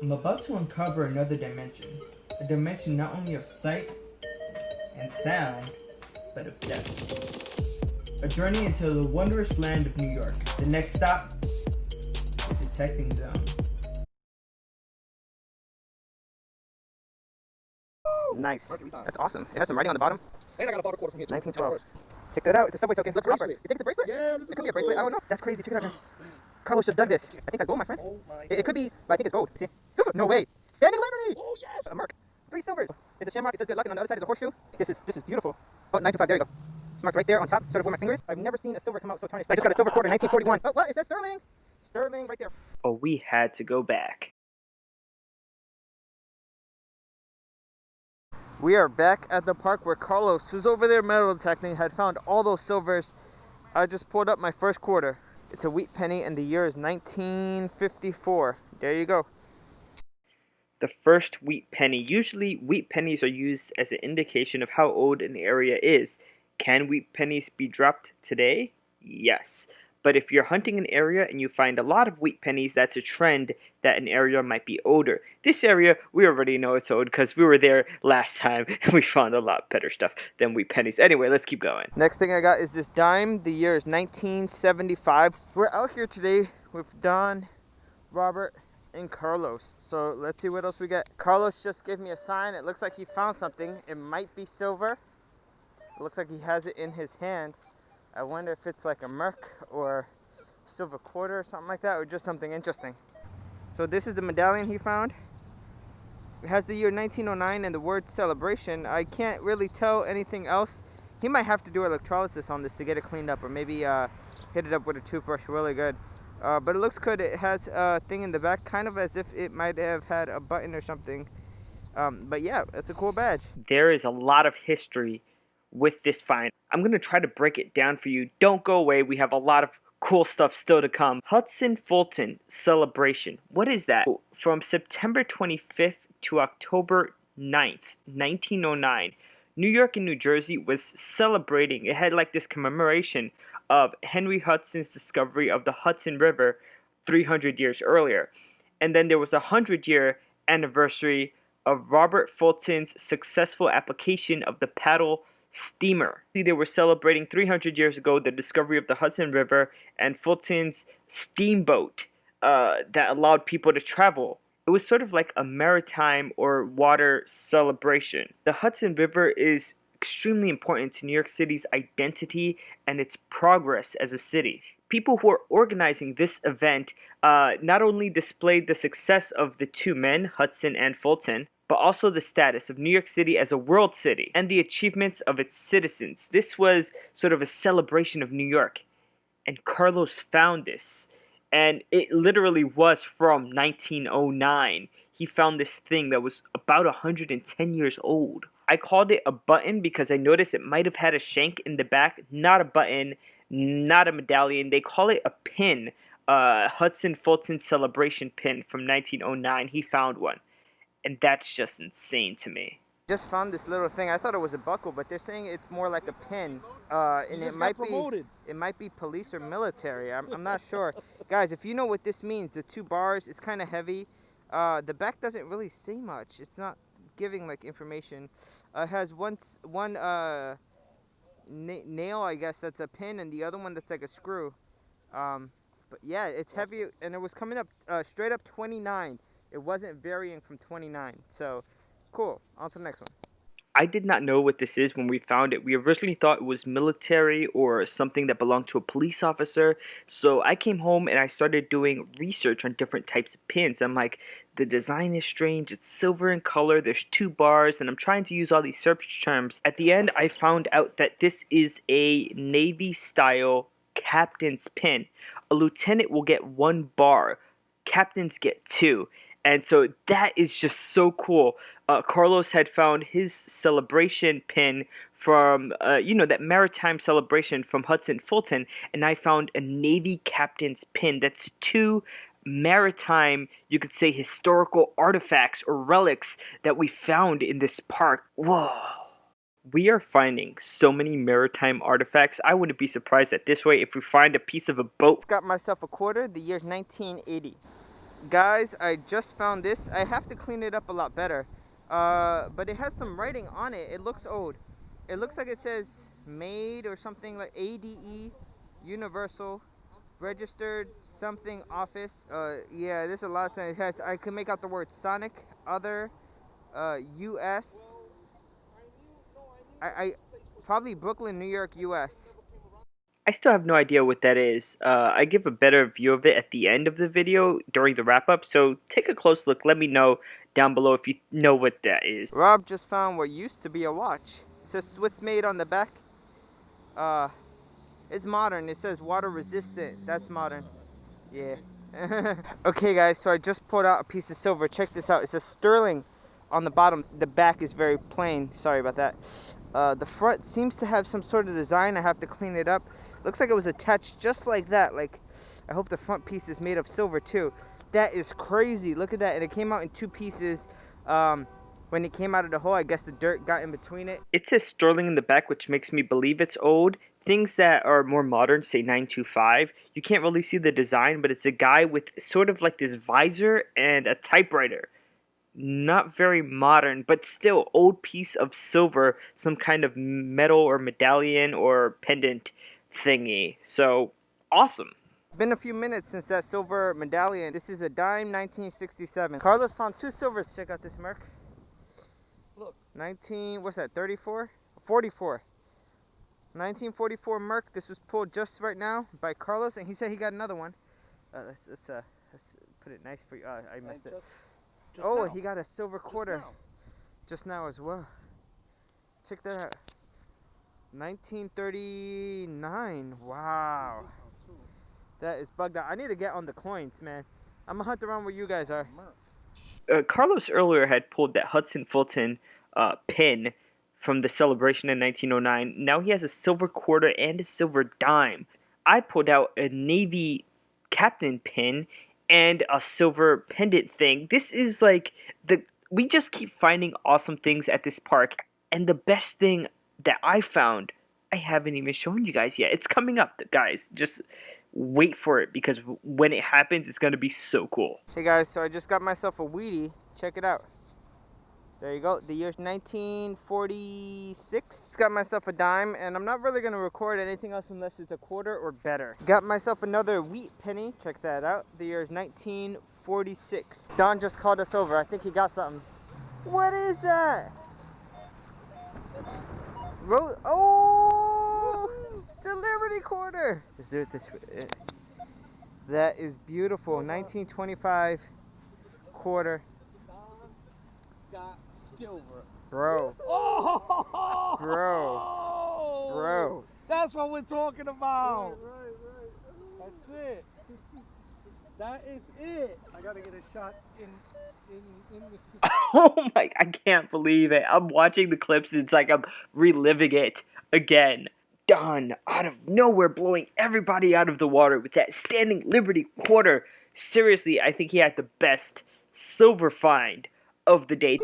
I'm about to uncover another dimension. A dimension not only of sight and sound, but of depth. A journey into the wondrous land of New York. The next stop, the detecting zone. Nice. That's awesome. It has some writing on the bottom. And I got a bottle quarter from here. 1912. Check that out. It's a subway token. The bracelet. You think it's a bracelet? Yeah, It could be a bracelet. I don't know. That's crazy. Check it out, guys. Carlos just dug this. I think that's gold, my friend. Oh my It could be, but I think it's gold. See? No way. Standing Liberty! Oh yes! A mark. 3 silvers. It's a shamrock. It says good luck, and on the other side is a horseshoe. This is beautiful. Oh, 925. There you go. It's marked right there on top, sort of where my finger is. I've never seen a silver come out so tarnished. I just got a silver quarter, 1941. Oh, what? It says sterling. Sterling right there. Oh, we had to go back. We are back at the park where Carlos, who's over there metal detecting, had found all those silvers. I just pulled up my first quarter. It's a wheat penny, and the year is 1954. There you go. The first wheat penny. Usually, wheat pennies are used as an indication of how old an area is. Can wheat pennies be dropped today? Yes. But if you're hunting an area and you find a lot of wheat pennies, that's a trend that an area might be older. This area, we already know it's old because we were there last time and we found a lot better stuff than wheat pennies. Anyway, let's keep going. Next thing I got is this dime. The year is 1975. We're out here today with Don, Robert, and Carlos. So let's see what else we get. Carlos just gave me a sign. It looks like he found something. It might be silver. It looks like he has it in his hand. I wonder if it's like a merc or silver quarter or something like that, or just something interesting. So this is the medallion he found. It has the year 1909 and the word celebration. I can't really tell anything else. He might have to do electrolysis on this to get it cleaned up, or maybe hit it up with a toothbrush really good. But it looks good. It has a thing in the back, kind of as if it might have had a button or something. But yeah, it's a cool badge. There is a lot of history with this find. I'm going to try to break it down for you. Don't go away. We have a lot of cool stuff still to come. Hudson-Fulton Celebration. What is that? From September 25th to October 9th, 1909, New York and New Jersey was celebrating. It had like this commemoration of Henry Hudson's discovery of the Hudson River 300 years earlier. And then there was a 100-year anniversary of Robert Fulton's successful application of the paddle steamer. They were celebrating 300 years ago the discovery of the Hudson River and Fulton's steamboat that allowed people to travel. It was sort of like a maritime or water celebration. The Hudson River is extremely important to New York City's identity and its progress as a city. People who are organizing this event not only displayed the success of the two men, Hudson and Fulton, but also the status of New York City as a world city and the achievements of its citizens. This was sort of a celebration of New York. And Carlos found this. And it literally was from 1909. He found this thing that was about 110 years old. I called it a button because I noticed it might have had a shank in the back. Not a button, not a medallion. They call it a pin. Hudson-Fulton Celebration pin from 1909. He found one. And that's just insane to me. Just found this little thing. I thought it was a buckle, but they're saying it's more like a pin. And it might be police or military. I'm not sure. Guys, if you know what this means, the 2 bars, it's kind of heavy. The back doesn't really say much. It's not giving like information. It has one nail, I guess, that's a pin, and the other one that's like a screw. But yeah, it's heavy, and it was coming up straight up 29. It wasn't varying from 29. So, cool. On to the next one. I did not know what this is when we found it. We originally thought it was military or something that belonged to a police officer. So I came home and I started doing research on different types of pins. I'm like, the design is strange. It's silver in color. There's 2 bars, and I'm trying to use all these search terms. At the end, I found out that this is a Navy-style captain's pin. A lieutenant will get 1 bar. Captains get 2. And so that is just so cool. Carlos had found his celebration pin from, that maritime celebration from Hudson-Fulton, and I found a Navy captain's pin. That's 2 maritime, you could say, historical artifacts or relics that we found in this park. Whoa. We are finding so many maritime artifacts. I wouldn't be surprised at this way if we find a piece of a boat. Got myself a quarter. The year's 1980. Guys, I just found this. I have to clean it up a lot better. But it has some writing on it. It looks old. It looks like it says made or something like ADE, Universal, Registered something office. Yeah, there's a lot of things. It has, I can make out the word Sonic, other, US. I probably Brooklyn, New York, US. I still have no idea what that is. I give a better view of it at the end of the video during the wrap-up, so take a close look. Let me know down below if you know what that is. Rob just found what used to be a watch. It says Swiss made on the back. It's modern. It says water resistant. That's modern. Yeah. Okay guys, so I just pulled out a piece of silver. Check this out. It says sterling on the bottom. The back is very plain. Sorry about that. The front seems to have some sort of design. I have to clean it up. Looks like it was attached just like that. Like, I hope the front piece is made of silver too. That is crazy. Look at that. And it came out in two pieces. When it came out of the hole, I guess the dirt got in between it. It says sterling in the back, which makes me believe it's old. Things that are more modern say 925. You can't really see the design, but it's a guy with sort of like this visor and a typewriter. Not very modern, but still old piece of silver, some kind of medal or medallion or pendant thingy. So, awesome. Been a few minutes since that silver medallion. This is a dime 1967. Carlos found two silvers. Check out this Merc. Look. 19, what's that, 34? 44. 1944 Merc. This was pulled just right now by Carlos, and he said he got another one. Let's put it nice for you. I missed it. Oh, he got a silver quarter just now as well. Check that out. 1939. Wow. That is bugged out. I need to get on the coins, man. I'm gonna hunt around where you guys are. Carlos earlier had pulled that Hudson-Fulton pin from the celebration in 1909. Now he has a silver quarter and a silver dime. I pulled out a Navy captain pin and a silver pendant thing. This is like we just keep finding awesome things at this park. And the best thing that I found, I haven't even shown you guys yet. It's coming up, guys. Just wait for it, because when it happens, it's going to be so cool. Hey guys, so I just got myself a Wheatie. Check it out. There you go. The year's 1946. Just got myself a dime, and I'm not really going to record anything else unless it's a quarter or better. Got myself another wheat penny. Check that out. The year's 1946. Don just called us over. I think he got something. What is that? Oh! The Liberty quarter! Let's do it this way. That is beautiful. 1925 quarter. Got silver. Bro. Oh! Bro. That's what we're talking about. Right. That's it. That is it. I gotta get a shot in the. Oh my, I can't believe it. I'm watching the clips, and it's like I'm reliving it again. Don, out of nowhere, blowing everybody out of the water with that standing Liberty quarter. Seriously, I think he had the best silver find of the day.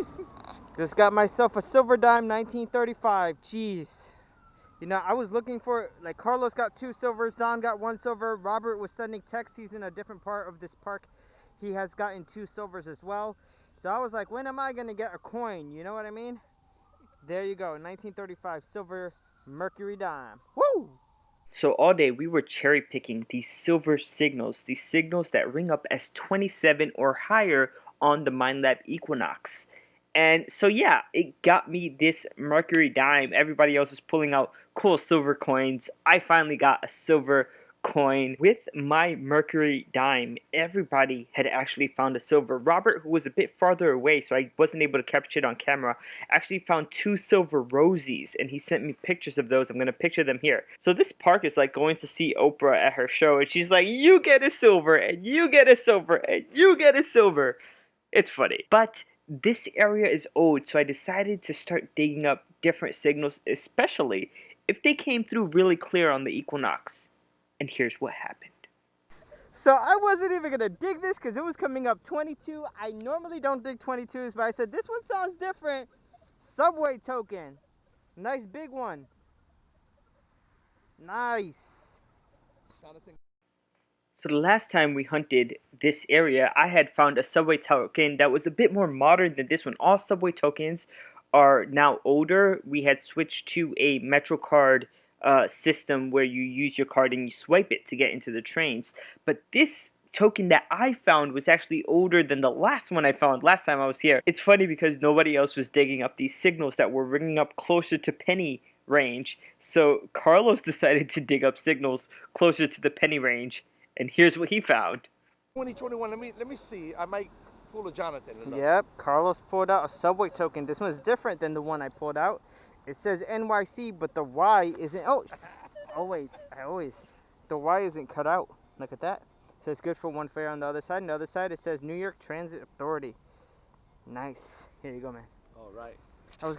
Just got myself a silver dime 1935. Jeez. You know, I was looking for, like, Carlos got 2 silvers, Don got 1 silver, Robert was sending texts. He's in a different part of this park. He has gotten 2 silvers as well. So I was like, when am I going to get a coin? You know what I mean? There you go, 1935 silver Mercury Dime. Woo! So all day we were cherry picking these silver signals, these signals that ring up as 27 or higher on the Minelab Equinox. And so yeah, it got me this Mercury Dime. Everybody else was pulling out cool silver coins. I finally got a silver coin with my Mercury Dime. Everybody had actually found a silver. Robert, who was a bit farther away, so I wasn't able to capture it on camera, actually found 2 silver rosies, and he sent me pictures of those. I'm going to picture them here. So this park is like going to see Oprah at her show, and she's like, you get a silver, and you get a silver, and you get a silver. It's funny. But this area is old, so I decided to start digging up different signals, especially if they came through really clear on the Equinox. And here's what happened. So I wasn't even going to dig this because it was coming up 22. I normally don't dig 22s, but I said, this one sounds different. Subway token. Nice big one. Nice. So the last time we hunted this area, I had found a subway token that was a bit more modern than this one. All subway tokens are now older. We had switched to a MetroCard system where you use your card and you swipe it to get into the trains. But this token that I found was actually older than the last one I found last time I was here. It's funny because nobody else was digging up these signals that were ringing up closer to penny range. So Carlos decided to dig up signals closer to the penny range. And here's what he found. 2021. Let me see. I might pull a Jonathan. Yep, Carlos pulled out a subway token. This one's different than the one I pulled out. It says NYC, but the Y isn't. Oh, always. The Y isn't cut out. Look at that. It says good for one fare on the other side. On the other side, it says New York Transit Authority. Nice. Here you go, man. All right.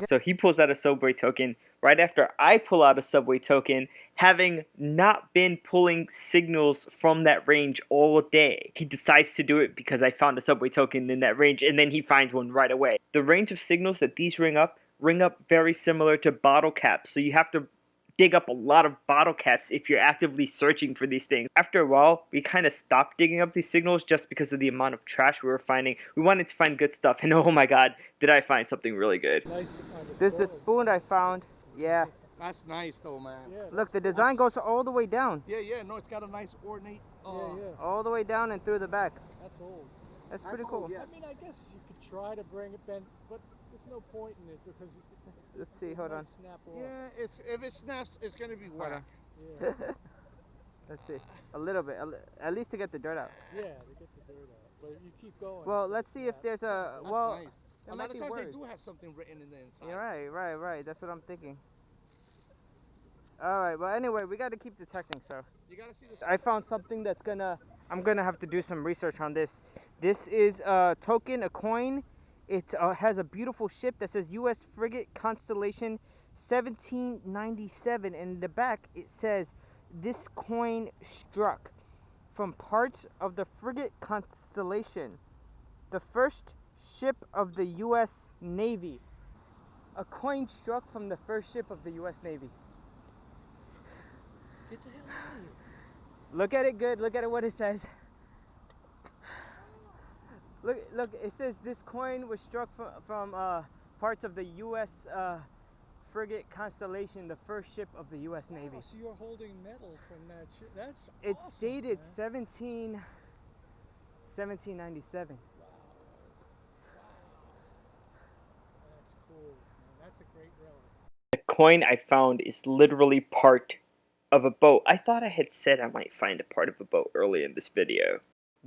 So he pulls out a subway token right after I pull out a subway token, having not been pulling signals from that range all day. He decides to do it because I found a subway token in that range, and then he finds one right away. The range of signals that these ring up very similar to bottle caps, so you have to dig up a lot of bottle caps if you're actively searching for these things. After a while, we kind of stopped digging up these signals just because of the amount of trash we were finding. We wanted to find good stuff, and oh my god, did I find something really good. Nice to find a This is the spoon I found. Yeah. That's nice though, man. Yeah, look, the design goes all the way down. Yeah. No, it's got a nice ornate. All the way down and through the back. That's old. That's pretty cool. I mean, I guess you could try to bring it bent, but there's no point in it because Let's see, hold on. Snap off. Yeah, if it snaps, it's gonna be whack. Yeah. Let's see. A little bit, at least to get the dirt out. Yeah, to get the dirt out. But you keep going. Well, let's see if there's a. That's Well, nice. there A might lot of be times words. they do have something written in the inside. Yeah, right. That's what I'm thinking. All right. Well, anyway, we got to keep detecting. So You gotta see the. I found something that's gonna. I'm gonna have to do some research on this. This is a token, a coin. It has a beautiful ship that says U.S. Frigate Constellation 1797. And in the back, it says, this coin struck from parts of the Frigate Constellation, the first ship of the U.S. Navy. A coin struck from the first ship of the U.S. Navy. Get the hell out of here. Look at it good. Look at it what it says. Look, it says this coin was struck from parts of the U.S. Frigate Constellation, the first ship of the U.S. Navy. Oh, so you're holding metal from that ship. That's It's awesome, dated man. 1797. That's cool, man. That's a great relic. The coin I found is literally part of a boat. I thought I had said I might find a part of a boat earlier in this video.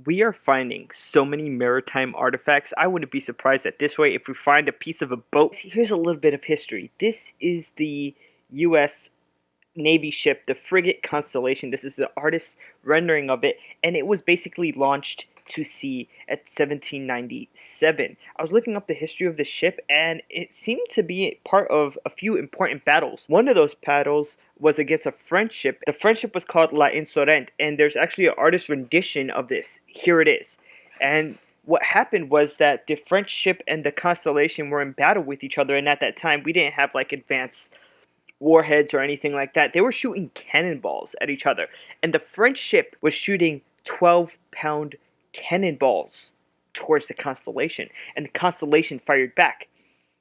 We are finding so many maritime artifacts. I wouldn't be surprised at this way if we find a piece of a boat. Here's a little bit of history. This is the U.S. Navy ship, the Frigate Constellation. This is the artist's rendering of it, and it was basically launched to sea at 1797. I was looking up the history of the ship, and it seemed to be part of a few important battles. One of those battles was against a French ship. The French ship was called La Insurgente, and there's actually an artist rendition of this. Here it is. And what happened was that the French ship and the Constellation were in battle with each other, and at that time we didn't have like advanced warheads or anything like that. They were shooting cannonballs at each other, and the French ship was shooting 12-pound cannonballs towards the Constellation, and the Constellation fired back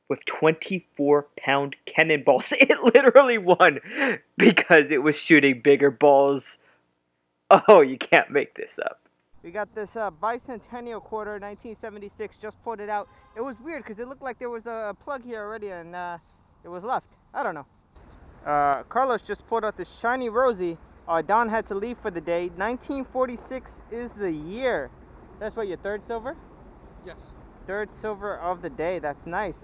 with 24-pound cannonballs. It literally won because it was shooting bigger balls. Oh, you can't make this up. We got this bicentennial quarter, 1976. Just pulled it out. It was weird because it looked like there was a plug here already, and it was left. I don't know. Carlos just pulled out this shiny Rosie. Don had to leave for the day. 1946 is the year. That's what, your third silver? Yes. Third silver of the day. That's nice.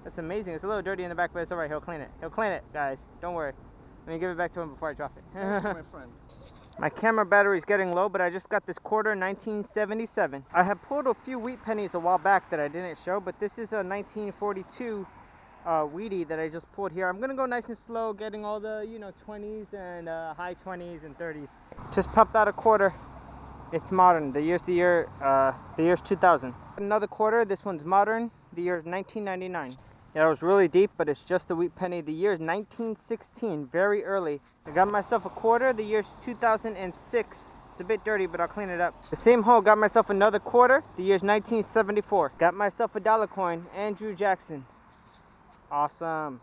That's amazing. It's a little dirty in the back, but it's alright. He'll clean it. He'll clean it, guys. Don't worry. Let me give it back to him before I drop it. Thank you, my friend. My camera battery's getting low, but I just got this quarter, 1977. I had pulled a few wheat pennies a while back that I didn't show, but this is a 1942 wheatie that I just pulled here. I'm gonna go nice and slow, getting all the 20s and high 20s and 30s. Just popped out a quarter. It's modern. The year's 2000. Another quarter. This one's modern. The year's 1999. Yeah, it was really deep, but it's just a wheat penny. The year's 1916. Very early. I got myself a quarter. The year's 2006. It's a bit dirty, but I'll clean it up. The same hole, got myself another quarter. The year's 1974. Got myself a dollar coin, Andrew Jackson. Awesome.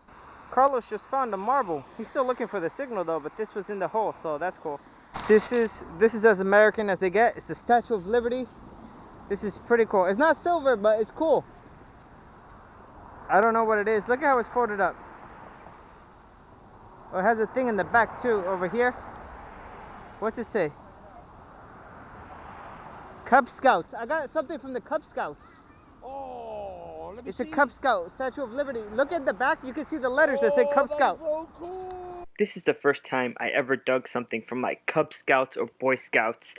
Carlos just found a marble. He's still looking for the signal though, but this was in the hole, so that's cool. This is as American as they get. It's the Statue of Liberty. This is pretty cool. It's not silver, but it's cool. I don't know what it is. Look at how it's folded up. Oh, it has a thing in the back too, over here. What's it say? Cub Scouts. I got something from the Cub Scouts. Oh, let me It's see. a Cub Scout, Statue of Liberty. Look at the back, you can see the letters that say Cub Scout. So cool. This is the first time I ever dug something from like Cub Scouts or Boy Scouts.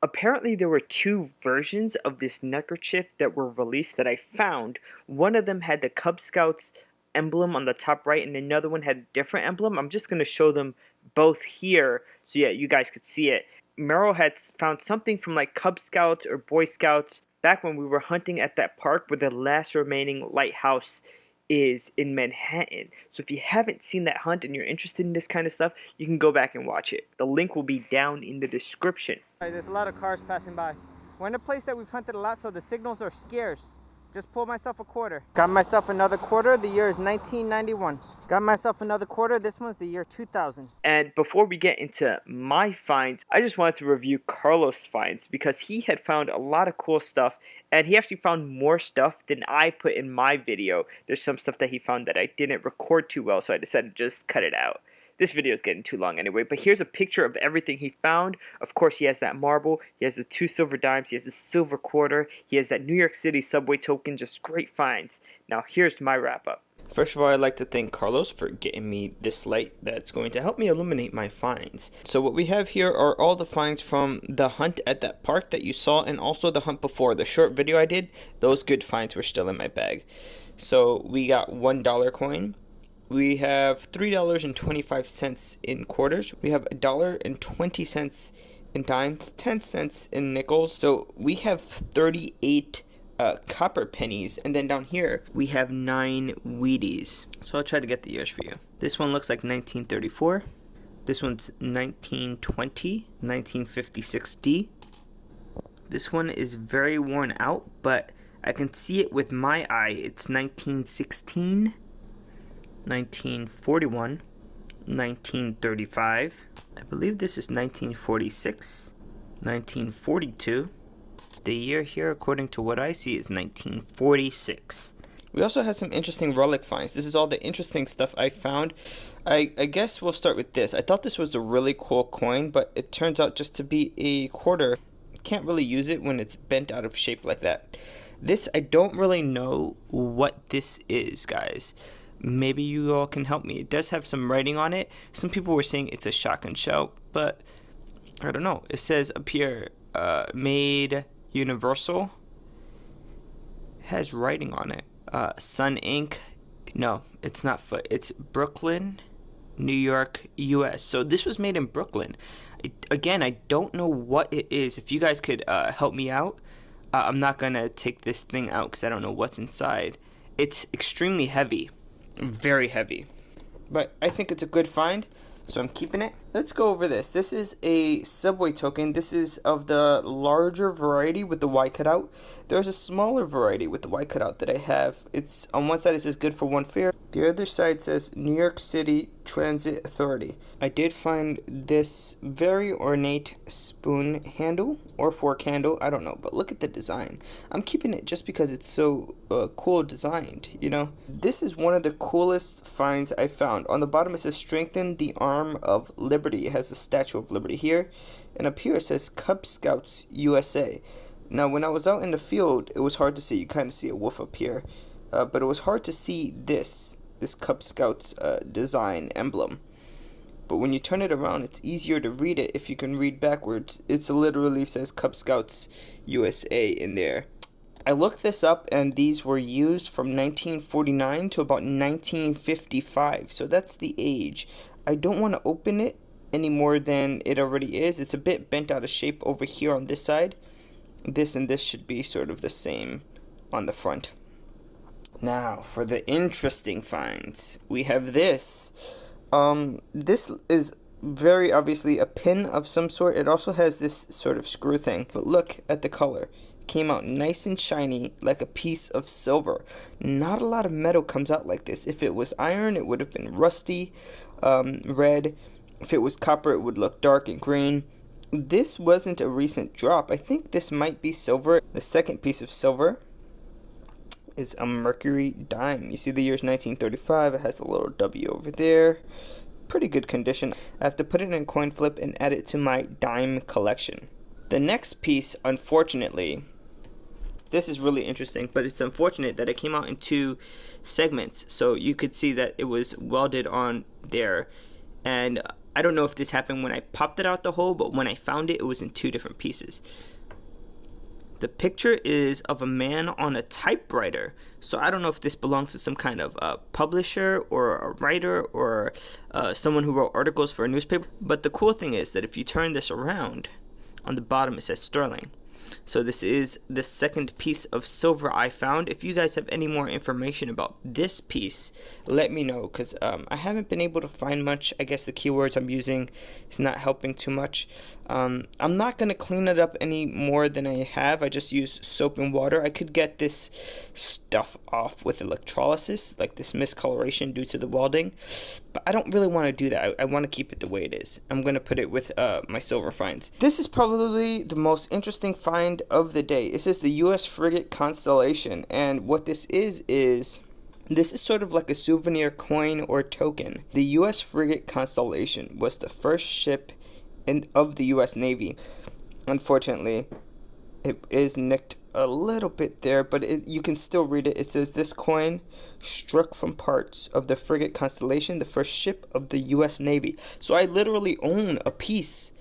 Apparently there were two versions of this neckerchief that were released that I found. One of them had the Cub Scouts emblem on the top right and another one had a different emblem. I'm just going to show them both here so yeah, you guys could see it. Merrill had found something from like Cub Scouts or Boy Scouts back when we were hunting at that park where the last remaining lighthouse is in Manhattan. So if you haven't seen that hunt and you're interested in this kind of stuff, you can go back and watch it. The link will be down in the description. There's a lot of cars passing by. We're in a place that we've hunted a lot, so the signals are scarce. Just pulled myself a quarter. Got myself another quarter. The year is 1991. Got myself another quarter. This one's the year 2000. And before we get into my finds, I just wanted to review Carlos' finds because he had found a lot of cool stuff and he actually found more stuff than I put in my video. There's some stuff that he found that I didn't record too well, so I decided to just cut it out. This video is getting too long anyway, but here's a picture of everything he found. Of course, he has that marble, he has the 2 silver dimes, he has the silver quarter, he has that New York City subway token, just great finds. Now, here's my wrap-up. First of all, I'd like to thank Carlos for getting me this light that's going to help me illuminate my finds. So what we have here are all the finds from the hunt at that park that you saw and also the hunt before. The short video I did, those good finds were still in my bag. So we got $1 coin. We have $3.25 in quarters. We have $1.20 in dimes, 10 cents in nickels. So we have 38 copper pennies. And then down here, we have 9 Wheaties. So I'll try to get the years for you. This one looks like 1934. This one's 1920, 1956D. This one is very worn out, but I can see it with my eye. It's 1916. 1941, 1935, I believe this is 1946, 1942. The year here, according to what I see, is 1946. We also have some interesting relic finds. This is all the interesting stuff I found. I guess we'll start with this. I thought this was a really cool coin, but it turns out just to be a quarter. Can't really use it when it's bent out of shape like that. This, I don't really know what this is, guys. Maybe you all can help me. It does have some writing on it. Some people were saying it's a shotgun shell, but I don't know. It says up here, made universal. It has writing on it. Sun Ink. No, it's not foot. It's Brooklyn, New York, US. So this was made in Brooklyn. Again, I don't know what it is. If you guys could help me out, I'm not going to take this thing out because I don't know what's inside. It's extremely heavy. Very heavy, but I think it's a good find, so I'm keeping it. Let's go over this. This is a subway token. This is of the larger variety with the Y cutout. There's a smaller variety with the Y cutout that I have. It's on one side it says good for one fare. The other side says New York City Transit Authority. I did find this very ornate spoon handle or fork handle. I don't know, but look at the design. I'm keeping it just because it's so cool designed, you know. This is one of the coolest finds I found. On the bottom it says strengthen the arm of liberty. It has the Statue of Liberty here, and up here it says Cub Scouts USA. Now when I was out in the field, it was hard to see. You kind of see a wolf up here, but it was hard to see this Cub Scouts design emblem. But when you turn it around, it's easier to read it if you can read backwards. It literally says Cub Scouts USA in there. I looked this up, and these were used from 1949 to about 1955. So that's the age. I don't want to open it any more than it already is. It's a bit bent out of shape over here on this side. This and this should be sort of the same on the front. Now, for the interesting finds, we have this. This is very obviously a pin of some sort. It also has this sort of screw thing. But look at the color. Came out nice and shiny like a piece of silver. Not a lot of metal comes out like this. If it was iron, it would have been rusty, red. If it was copper, it would look dark and green. This wasn't a recent drop. I think this might be silver. The second piece of silver is a Mercury Dime. You see the year's 1935. It has a little W over there. Pretty good condition. I have to put it in a coin flip and add it to my dime collection. The next piece, unfortunately, this is really interesting, but it's unfortunate that it came out in 2 segments. So you could see that it was welded on there. And I don't know if this happened when I popped it out the hole, but when I found it, it was in 2 different pieces. The picture is of a man on a typewriter. So I don't know if this belongs to some kind of publisher or a writer or someone who wrote articles for a newspaper. But the cool thing is that if you turn this around, on the bottom it says sterling. So this is the second piece of silver I found. If you guys have any more information about this piece, let me know, because I haven't been able to find much. I guess the keywords I'm using is not helping too much. I'm not going to clean it up any more than I have. I just use soap and water. I could get this stuff off with electrolysis, like this miscoloration due to the welding, but I don't really want to do that. I want to keep it the way it is. I'm going to put it with my silver finds. This is probably the most interesting find of the day. It says the U.S. Frigate Constellation, and what this is this is sort of like a souvenir coin or token. The U.S. Frigate Constellation was the first ship of the U.S. Navy. Unfortunately, it is nicked a little bit there, but you can still read it. It says this coin struck from parts of the Frigate Constellation, the first ship of the U.S. Navy. So I literally own a piece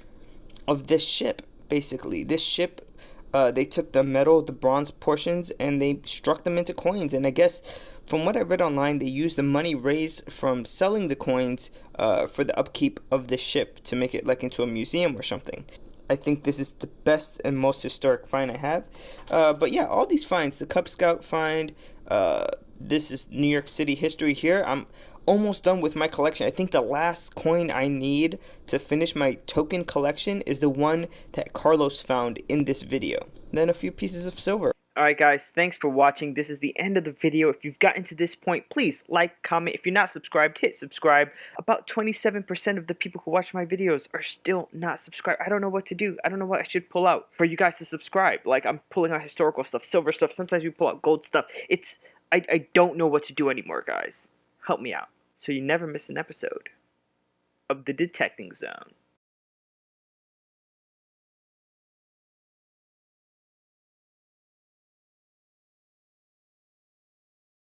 of this ship, basically. This ship, they took the metal, the bronze portions, and they struck them into coins. And I guess from what I read online, they used the money raised from selling the coins for the upkeep of the ship to make it like into a museum or something. I think this is the best and most historic find I have. But yeah, all these finds, the Cub Scout find, this is New York City history here. I'm almost done with my collection. I think the last coin I need to finish my token collection is the one that Carlos found in this video. Then a few pieces of silver. Alright guys, thanks for watching. This is the end of the video. If you've gotten to this point, please like, comment. If you're not subscribed, hit subscribe. About 27% of the people who watch my videos are still not subscribed. I don't know what to do. I don't know what I should pull out for you guys to subscribe. Like, I'm pulling out historical stuff, silver stuff. Sometimes we pull out gold stuff. I don't know what to do anymore, guys. Help me out so you never miss an episode of the Derecting Zone.